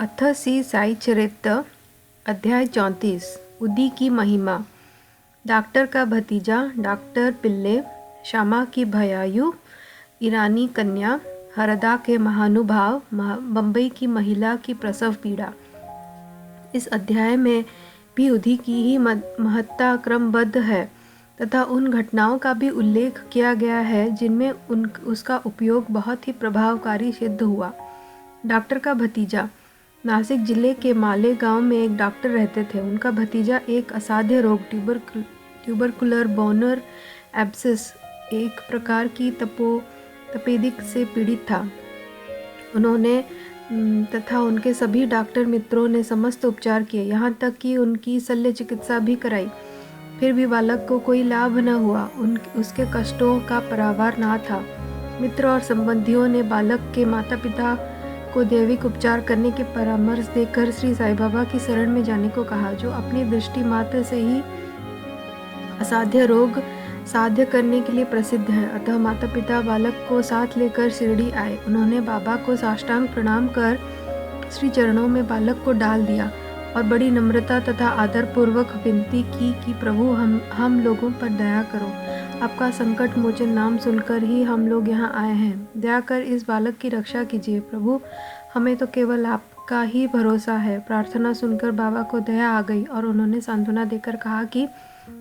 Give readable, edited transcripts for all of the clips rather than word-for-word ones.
अथ सी साई चरित्र अध्याय 34 उदी की महिमा। डॉक्टर का भतीजा डॉक्टर पिल्ले, श्यामा की भयायु, ईरानी कन्या, हरदा के महानुभाव, बम्बई की महिला की प्रसव पीड़ा। इस अध्याय में भी उदी की ही महत्ता क्रमबद्ध है तथा उन घटनाओं का भी उल्लेख किया गया है जिनमें उसका उपयोग बहुत ही प्रभावकारी सिद्ध हुआ। डॉक्टर का भतीजा। नासिक जिले के मालेगांव में एक डॉक्टर रहते थे। उनका भतीजा एक असाध्य रोग ट्यूबरकुलर बोनर एब्सिस, एक प्रकार की तपेदिक से पीड़ित था। उन्होंने तथा उनके सभी डॉक्टर मित्रों ने समस्त उपचार किए, यहाँ तक कि उनकी शल्य चिकित्सा भी कराई, फिर भी बालक को कोई लाभ न हुआ। उसके कष्टों का परावार ना था। मित्र और संबंधियों ने बालक के माता पिता को दैविक उपचार करने के परामर्श देकर श्री साईं बाबा की शरण में जाने को कहा, जो अपनी दृष्टि मात्र से ही असाध्य रोग साध्य करने के लिए प्रसिद्ध है। अतः माता पिता बालक को साथ लेकर शिरडी आए। उन्होंने बाबा को साष्टांग प्रणाम कर श्री चरणों में बालक को डाल दिया और बड़ी नम्रता तथा आदर पूर्वक विनती की कि प्रभु हम लोगों पर दया करो। आपका संकट मोचन नाम सुनकर ही हम लोग यहाँ आए हैं। दया कर इस बालक की रक्षा कीजिए प्रभु, हमें तो केवल आपका ही भरोसा है। प्रार्थना सुनकर बाबा को दया आ गई और उन्होंने सांत्वना देकर कहा कि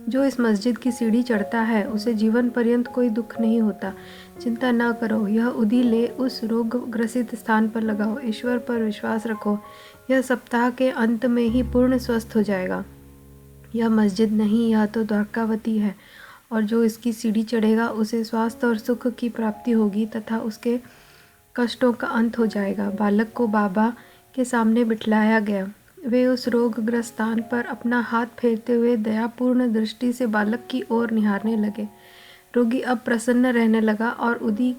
जो इस मस्जिद की सीढ़ी चढ़ता है उसे जीवन पर्यंत कोई दुख नहीं होता। चिंता न करो, यह उदी ले उस रोग ग्रसित स्थान पर लगाओ। ईश्वर पर विश्वास रखो, यह सप्ताह के अंत में ही पूर्ण स्वस्थ हो जाएगा। यह मस्जिद नहीं, यह तो द्वारकावती है, और जो इसकी सीढ़ी चढ़ेगा उसे स्वास्थ्य और सुख की प्राप्ति होगी तथा उसके कष्टों का अंत हो जाएगा। बालक को बाबा के सामने बिठलाया गया। वे उस रोगग्रस्त स्थान पर अपना हाथ फेरते हुए दयापूर्ण दृष्टि से बालक की ओर निहारने लगे। रोगी अब प्रसन्न रहने लगा और उदी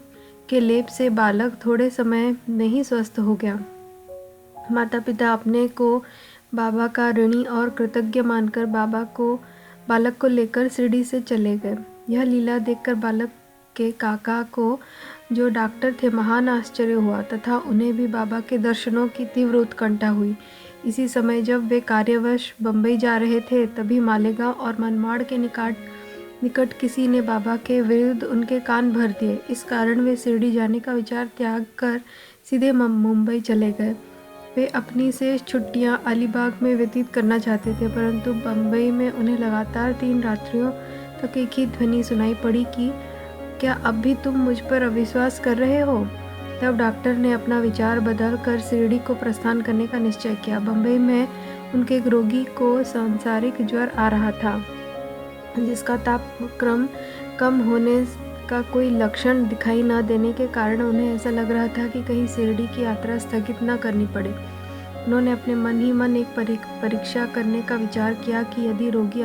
के लेप से बालक थोड़े समय में ही स्वस्थ हो गया। माता पिता अपने को बाबा का ऋणी और कृतज्ञ मानकर बालक को लेकर शिरडी से चले गए। यह लीला देखकर बालक के काका को, जो डॉक्टर थे, महान आश्चर्य हुआ तथा उन्हें भी बाबा के दर्शनों की तीव्र उत्कंठा हुई। इसी समय जब वे कार्यवश बम्बई जा रहे थे, तभी मालेगांव और मनमाड़ के निकट किसी ने बाबा के विरुद्ध उनके कान भर दिए। इस कारण वे शिरडी जाने का विचार त्याग कर सीधे मुंबई चले गए। वे अपनी शेष छुट्टियां अलीबाग में व्यतीत करना चाहते थे, परंतु बम्बई में उन्हें लगातार 3 रात्रियों तक एक ही ध्वनि सुनाई पड़ी कि क्या अब भी तुम मुझ पर अविश्वास कर रहे हो? तब डॉक्टर ने अपना विचार बदल कर शिरडी को प्रस्थान करने का निश्चय किया। बम्बई में उनके एक रोगी को सांसारिक ज्वर आ रहा था, जिसका तापक्रम कम होने का कोई लक्षण दिखाई न देने के कारण उन्हें ऐसा लग रहा था कि कहीं शिरडी की यात्रा स्थगित न करनी पड़े। उन्होंने अपने मन ही मन एक परीक्षा करने का विचार किया कि यदि रोगी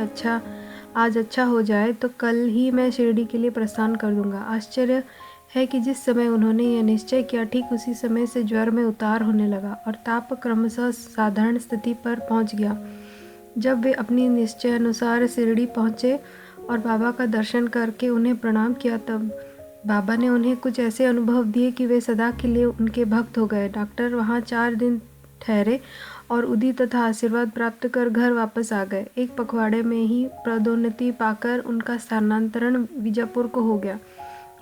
आज अच्छा हो जाए तो कल ही मैं शिरडी के लिए प्रस्थान कर दूंगा। आश्चर्य है कि जिस समय उन्होंने यह निश्चय किया, ठीक उसी समय से ज्वर में उतार होने लगा और ताप क्रमशः साधारण स्थिति पर पहुंच गया। जब वे अपनी निश्चय अनुसार शिरडी पहुंचे और बाबा का दर्शन करके उन्हें प्रणाम किया, तब बाबा ने उन्हें कुछ ऐसे अनुभव दिए कि वे सदा के लिए उनके भक्त हो गए। डॉक्टर वहाँ 4 दिन ठहरे और उदी तथा आशीर्वाद प्राप्त कर घर वापस आ गए। एक पखवाड़े में ही पदोन्नति पाकर उनका स्थानांतरण बीजापुर को हो गया।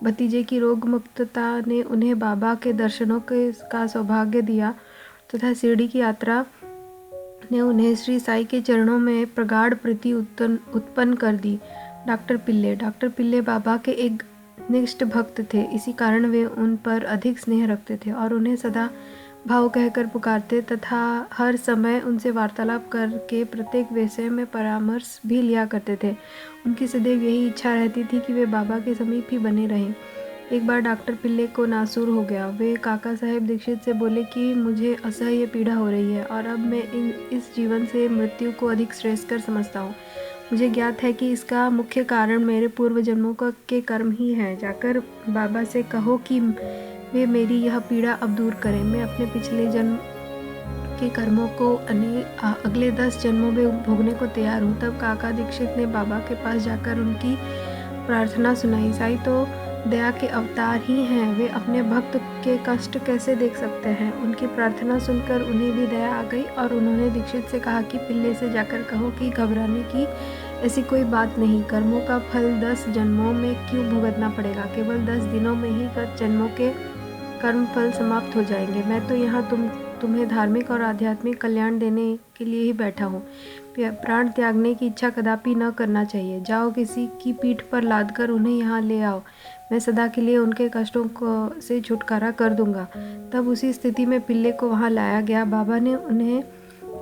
भतीजे की रोग मुक्तता ने उन्हें बाबा के दर्शनों का सौभाग्य दिया तथा शिरडी की यात्रा ने उन्हें श्री साई के चरणों में प्रगाढ़ प्रीति उत्पन्न कर दी। डॉक्टर पिल्ले बाबा के एक निष्ठ भक्त थे। इसी कारण वे उन पर अधिक स्नेह रखते थे और उन्हें सदा भाव कहकर पुकारते तथा हर समय उनसे वार्तालाप करके प्रत्येक विषय में परामर्श भी लिया करते थे। उनकी सदैव यही इच्छा रहती थी कि वे बाबा के समीप ही बने रहें। एक बार डॉक्टर पिल्ले को नासूर हो गया। वे काका साहेब दीक्षित से बोले कि मुझे असह्य पीड़ा हो रही है और अब मैं इस जीवन से मृत्यु को अधिक श्रेष्ठकर समझता हूँ। मुझे ज्ञात है कि इसका मुख्य कारण मेरे पूर्व जन्मों के कर्म ही हैं। जाकर बाबा से कहो कि वे मेरी यह पीड़ा अब दूर करें। मैं अपने पिछले जन्म के कर्मों को अगले 10 जन्मों में भोगने को तैयार हूँ। तब काका दीक्षित ने बाबा के पास जाकर उनकी प्रार्थना सुनाई। साईं तो दया के अवतार ही हैं। वे अपने भक्त के कष्ट कैसे देख सकते हैं। उनकी प्रार्थना सुनकर उन्हें भी दया आ गई और उन्होंने दीक्षित से कहा कि पिल्ले से जाकर कहो कि घबराने की ऐसी कोई बात नहीं। कर्मों का फल 10 जन्मों में क्यों भुगतना पड़ेगा। केवल 10 दिनों में ही जन्मों के कर्म फल समाप्त हो जाएंगे। मैं तो यहाँ तुम्हें धार्मिक और आध्यात्मिक कल्याण देने के लिए ही बैठा हूँ। प्राण त्यागने की इच्छा कदापि न करना चाहिए। जाओ किसी की पीठ पर लादकर उन्हें यहाँ ले आओ। मैं सदा के लिए उनके कष्टों को से छुटकारा कर दूंगा। तब उसी स्थिति में पिल्ले को वहाँ लाया गया। बाबा ने उन्हें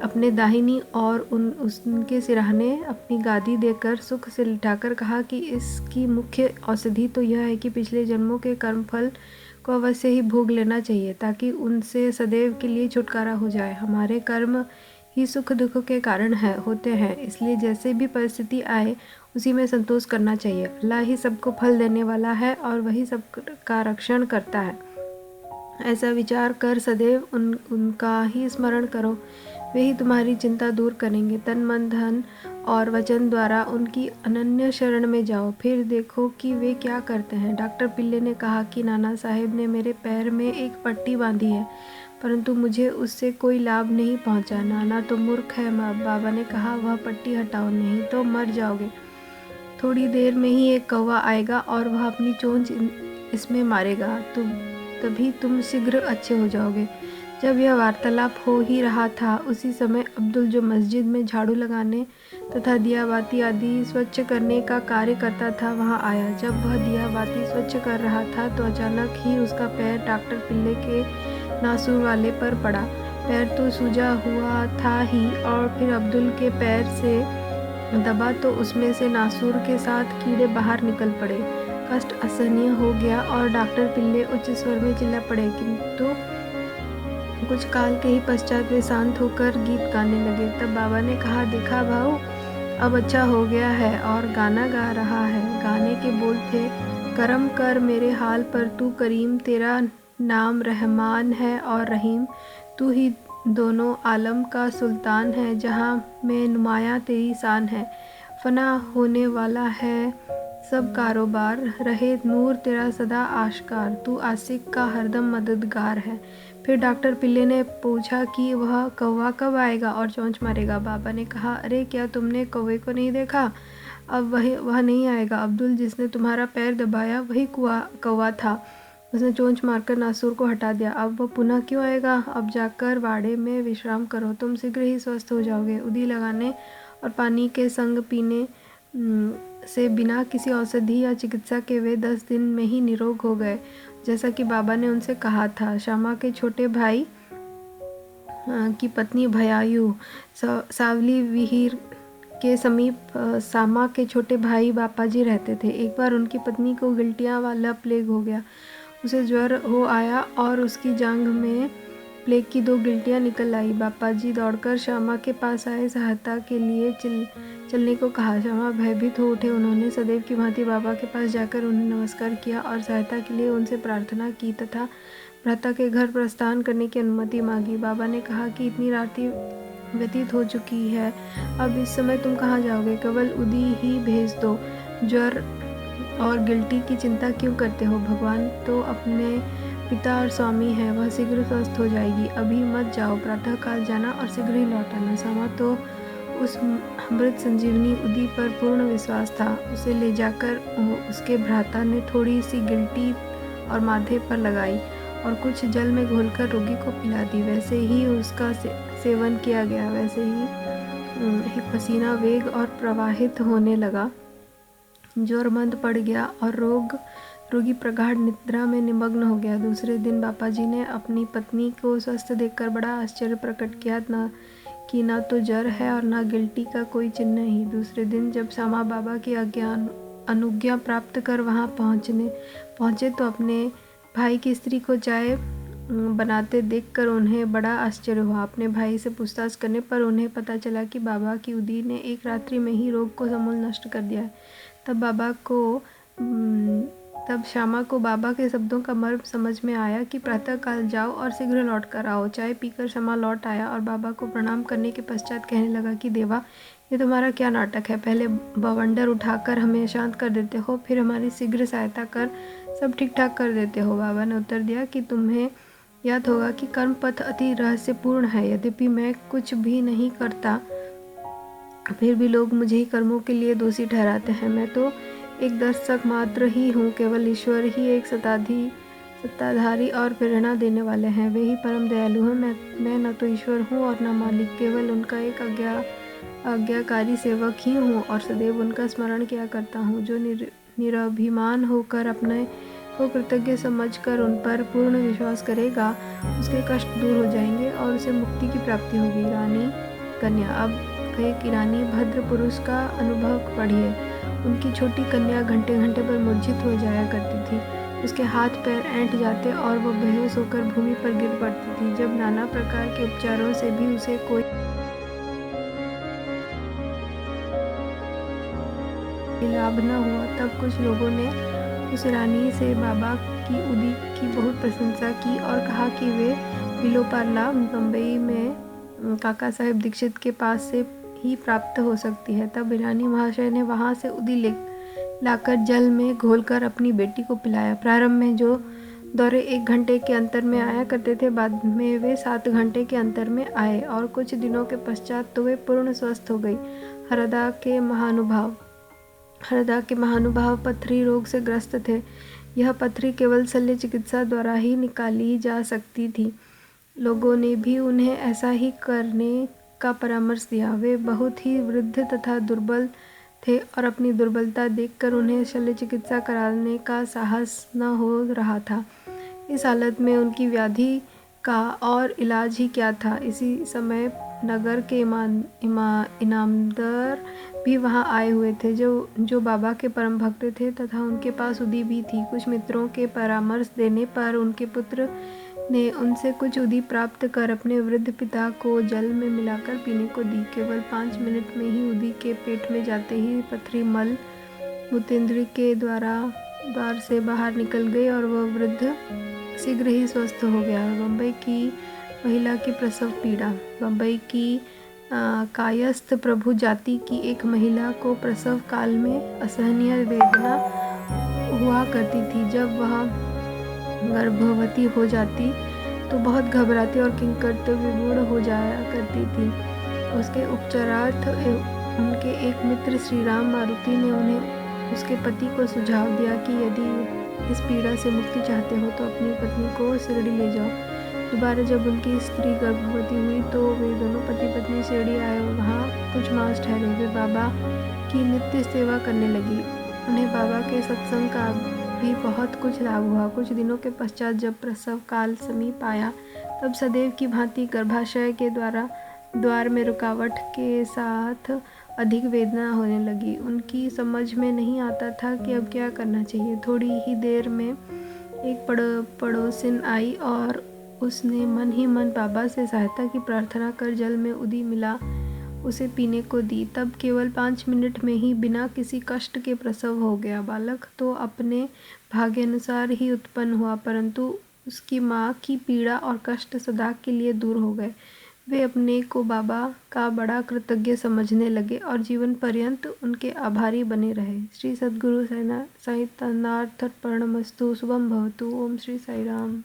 अपने दाहिनी और उनके सिरहाने अपनी गादी देकर सुख से लिटाकर कहा कि इसकी मुख्य औषधि तो यह है कि पिछले जन्मों के कर्मफल को अवश्य ही भोग लेना चाहिए ताकि उनसे सदैव के लिए छुटकारा हो जाए। हमारे कर्म ही सुख दुख के कारण होते हैं, इसलिए जैसे भी परिस्थिति आए उसी में संतोष करना चाहिए। अल्लाह ही सबको फल देने वाला है और वही सबका रक्षण करता है। ऐसा विचार कर सदैव उनका ही स्मरण करो। वे ही तुम्हारी चिंता दूर करेंगे। तन मन धन और वचन द्वारा उनकी अनन्य शरण में जाओ, फिर देखो कि वे क्या करते हैं। डॉक्टर पिल्ले ने कहा कि नाना साहेब ने मेरे पैर में एक पट्टी बांधी है, परंतु मुझे उससे कोई लाभ नहीं पहुंचा। नाना तो मूर्ख है। बाबा ने कहा, वह पट्टी हटाओ, नहीं तो मर जाओगे। थोड़ी देर में ही एक कौवा आएगा और वह अपनी चोंच इसमें मारेगा, तभी तुम शीघ्र अच्छे हो जाओगे। जब यह वार्तालाप हो ही रहा था, उसी समय अब्दुल, जो मस्जिद में झाड़ू लगाने तथा दिया बाती आदि स्वच्छ करने का कार्य करता था, वहां आया। जब वह दिया बाती स्वच्छ कर रहा था तो अचानक ही उसका पैर डॉक्टर पिल्ले के नासूर वाले पर पड़ा। पैर तो सूजा हुआ था ही, और फिर अब्दुल के पैर से दबा तो उसमें से नासूर के साथ कीड़े बाहर निकल पड़े। कष्ट असहनीय हो गया और डॉक्टर पिल्ले उच्च स्वर में चिल्ला पड़े, किंतु कुछ काल के ही पश्चात वे शांत होकर गीत गाने लगे। तब बाबा ने कहा, देखा भाऊ, अब अच्छा हो गया है और गाना गा रहा है। गाने के बोल थे, करम कर मेरे हाल पर तू करीम, तेरा नाम रहमान है और रहीम, तू ही दोनों आलम का सुल्तान है, जहाँ में नुमाया तेरी शान है। फना होने वाला है सब कारोबार, रहे नूर तेरा सदा आश्कार, तू आशिक का हरदम मददगार है। फिर डॉक्टर पिल्ले ने पूछा कि वह कौवा कब आएगा और चोंच मारेगा। बाबा ने कहा, अरे क्या तुमने कौवे को नहीं देखा? अब वह नहीं आएगा। अब्दुल, जिसने तुम्हारा पैर दबाया, वही कौवा था। उसने चोंच मारकर नासूर को हटा दिया। अब वह पुनः क्यों आएगा? अब जाकर वाड़े में विश्राम करो, तुम शीघ्र ही स्वस्थ हो जाओगे। उदी लगाने और पानी के संग पीने से बिना किसी औषधि या चिकित्सा के वे 10 दिन में ही निरोग हो गए, जैसा कि बाबा ने उनसे कहा था। श्यामा के छोटे भाई की पत्नी भयायु सावली विहीर के समीप सामा के छोटे भाई बापाजी रहते थे। एक बार उनकी पत्नी को गिल्टियाँ वाला प्लेग हो गया। उसे ज्वर हो आया और उसकी जांघ में प्लेग की 2 गिल्टियाँ निकल आई। बापाजी दौड़कर श्यामा के पास आए, सहायता के लिए चलने को कहा। श्यामा भयभीत हो उठे। उन्होंने सदैव की भांति बाबा के पास जाकर उन्हें नमस्कार किया और सहायता के लिए उनसे प्रार्थना की तथा भ्राता के घर प्रस्थान करने की अनुमति मांगी। बाबा ने कहा कि इतनी रात्रि व्यतीत हो चुकी है, अब इस समय तुम कहाँ जाओगे? केवल उदी ही भेज दो। ज्वर और गिल्टी की चिंता क्यों करते हो? भगवान तो अपने पिता और स्वामी है, वह शीघ्र स्वस्थ हो जाएगी। अभी मत जाओ, प्रातः काल जाना और शीघ्र ही लौट आना। श्यामा तो उस अमृत संजीवनी उदी पर पूर्ण विश्वास था। उसे ले जाकर उसके भ्राता ने थोड़ी सी गिल्टी और माथे पर लगाई और कुछ जल में घोलकर रोगी को पिला दी। वैसे ही उसका सेवन किया गया। वैसे ही पसीना वेग और प्रवाहित होने लगा। ज्वर मंद पड़ गया और रोगी प्रगाढ़ निद्रा में निमग्न हो गया। दूसरे दिन बापाजी ने अपनी पत्नी को स्वस्थ देखकर बड़ा आश्चर्य प्रकट किया कि न तो ज्वर है और न गिल्टी का कोई चिन्ह ही। दूसरे दिन जब श्यामा बाबा की अनुज्ञा प्राप्त कर वहाँ पहुँचे तो अपने भाई की स्त्री को चाय बनाते देखकर उन्हें बड़ा आश्चर्य हुआ। अपने भाई से पूछताछ करने पर उन्हें पता चला कि बाबा की उदी ने एक रात्रि में ही रोग को समूल नष्ट कर दिया है। तब श्यामा को बाबा के शब्दों का मर्म समझ में आया कि प्रातः काल जाओ और शीघ्र लौट कर आओ। चाय पीकर श्यामा लौट आया और बाबा को प्रणाम करने के पश्चात कहने लगा कि देवा, ये तुम्हारा क्या नाटक है? पहले बवंडर उठाकर हमें शांत कर देते हो, फिर हमारी शीघ्र सहायता कर सब ठीक ठाक कर देते हो। बाबा ने उत्तर दिया कि तुम्हें याद होगा कि कर्म पथ अति रहस्यपूर्ण है। यद्यपि मैं कुछ भी नहीं करता, फिर भी लोग मुझे ही कर्मों के लिए दोषी ठहराते हैं। मैं तो एक दर्शक मात्र ही हूँ। केवल ईश्वर ही एक सत्ताधारी और प्रेरणा देने वाले हैं। वे ही परम दयालु हैं। मैं न तो ईश्वर हूँ और न मालिक, केवल उनका एक आज्ञाकारी सेवक ही हूँ और सदैव उनका स्मरण किया करता हूँ। जो निरभिमान होकर अपने को कृतज्ञ समझकर उन पर पूर्ण विश्वास करेगा, उसके कष्ट दूर हो जाएंगे और उसे मुक्ति की प्राप्ति होगी। रानी कन्या। अब एक ईरानी भद्र पुरुष का अनुभव पढ़िए। उनकी छोटी कन्या घंटे घंटे पर मूर्छित हो जाया करती थी। उसके हाथ पैर ऐंठ जाते और वह बेहोश होकर भूमि पर गिर पड़ती थी। जब नाना प्रकार के उपचारों से भी उसे कोई लाभ न हुआ, तब कुछ लोगों ने उस रानी से बाबा की उदी की बहुत प्रशंसा की और कहा कि वे विलोपाला बम्बई में काका साहेब दीक्षित के पास से ही प्राप्त हो सकती है। तब ईरानी महाशय ने वहाँ से उदी लाकर जल में घोलकर अपनी बेटी को पिलाया। प्रारंभ में जो दौरे 1 घंटे के अंतर में आया करते थे, बाद में वे 7 घंटे के अंतर में आए और कुछ दिनों के पश्चात तो वे पूर्ण स्वस्थ हो गई। हरदा के महानुभाव पथरी रोग से ग्रस्त थे। यह पथरी केवल शल्य चिकित्सा द्वारा ही निकाली जा सकती थी। लोगों ने भी उन्हें ऐसा ही करने का परामर्श दिया। वे बहुत ही वृद्ध तथा दुर्बल थे और अपनी दुर्बलता देखकर उन्हें शल्य चिकित्सा कराने का साहस न हो रहा था। इस हालत में उनकी व्याधि का और इलाज ही क्या था। इसी समय नगर के इनामदार भी वहां आए हुए थे, जो बाबा के परम भक्त थे तथा उनके पास उदी भी थी। कुछ मित्रों के परामर्श देने पर उनके पुत्र ने उनसे कुछ उदी प्राप्त कर अपने वृद्ध पिता को जल में मिलाकर पीने को दी। केवल 5 मिनट में ही उदी के पेट में जाते ही पथरी मल मूत्रेंद्र के द्वार से बाहर निकल गई और वह वृद्ध शीघ्र ही स्वस्थ हो गया। बम्बई की महिला की प्रसव पीड़ा। बम्बई की कायस्थ प्रभु जाति की एक महिला को प्रसव काल में असहनीय वेदना हुआ करती थी। जब वह गर्भवती हो जाती तो बहुत घबराती और किंकरते विवूढ़ हो जाया करती थी। उसके उपचारार्थ उनके एक मित्र श्री राम मारुति ने उन्हें उसके पति को सुझाव दिया कि यदि इस पीड़ा से मुक्ति चाहते हो तो अपनी पत्नी को शिरडी ले जाओ। दोबारा जब उनकी स्त्री गर्भवती हुई तो वे दोनों पति पत्नी शिरडी आए और वहाँ कुछ मास ठहरे। वे बाबा की नित्य सेवा करने लगी। उन्हें बाबा के सत्संग का भी बहुत कुछ लाभ हुआ। कुछ दिनों के पश्चात जब प्रसव काल समीप आया, तब सदैव की भांति गर्भाशय के द्वार में रुकावट के साथ अधिक वेदना होने लगी। उनकी समझ में नहीं आता था कि अब क्या करना चाहिए। थोड़ी ही देर में एक पड़ोसिन आई और उसने मन ही मन बाबा से सहायता की प्रार्थना कर जल में उदी मिला उसे पीने को दी। तब केवल 5 मिनट में ही बिना किसी कष्ट के प्रसव हो गया। बालक तो अपने भाग्यानुसार ही उत्पन्न हुआ, परंतु उसकी माँ की पीड़ा और कष्ट सदा के लिए दूर हो गए। वे अपने को बाबा का बड़ा कृतज्ञ समझने लगे और जीवन पर्यंत उनके आभारी बने रहे। श्री सद्गुरु साईनाथ अर्पणमस्तु। शुभम भवतु। ओम श्री साई राम।